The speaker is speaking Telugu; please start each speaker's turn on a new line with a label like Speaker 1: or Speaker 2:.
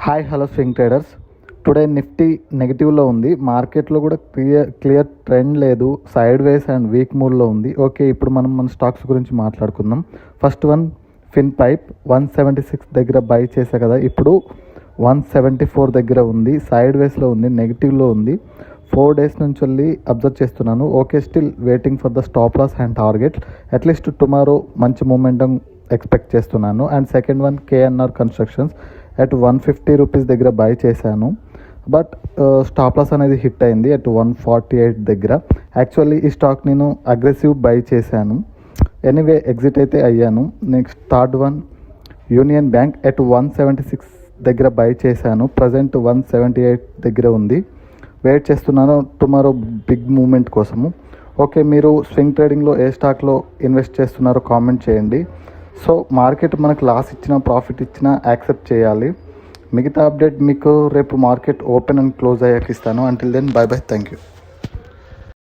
Speaker 1: Hi hello swing traders. Today Nifty నెగిటివ్లో ఉంది. మార్కెట్లో కూడా క్లియర్ ట్రెండ్ లేదు, సైడ్ వేస్ అండ్ వీక్ మూడ్లో ఉంది. ఓకే, ఇప్పుడు మనం మన స్టాక్స్ గురించి మాట్లాడుకుందాం. ఫస్ట్ వన్ ఫిన్ పైప్ 176 దగ్గర బై చేసా కదా, ఇప్పుడు 174 దగ్గర ఉంది, సైడ్ వేస్లో ఉంది, నెగిటివ్లో ఉంది. 4 days నుంచి వెళ్ళి అబ్జర్వ్ చేస్తున్నాను. Okay, still waiting for the stop loss and target. At least tomorrow మంచి మూమెంటం ఎక్స్పెక్ట్ చేస్తున్నాను. And second one KNR constructions at 150 rupees దగ్గర బై చేశాను, బట్ స్టాప్ లాస్ అనేది హిట్ అయింది అట్ 148 దగ్గర. యాక్చువల్లీ ఈ స్టాక్ నేను అగ్రెసివ్ బై చేశాను, ఎనీవే ఎగ్జిట్ అయితే అయ్యాను. Next third one Union Bank at 176 దగ్గర బై చేశాను, ప్రజెంట్ 178 దగ్గర ఉంది. వెయిట్ చేస్తున్నాను టుమారో బిగ్ మూమెంట్ కోసము. ఓకే, మీరు స్వింగ్ ట్రేడింగ్లో ఏ స్టాక్లో ఇన్వెస్ట్ చేస్తున్నారో కామెంట్ చేయండి. సో మార్కెట్ మనకు లాస్ ఇచ్చినా ప్రాఫిట్ ఇచ్చినా యాక్సెప్ట్ చేయాలి. మిగతా అప్డేట్ మీకు రేపు మార్కెట్ ఓపెన్ అండ్ క్లోజ్ అయ్యాక ఇస్తాను. Until then bye bye, thank you.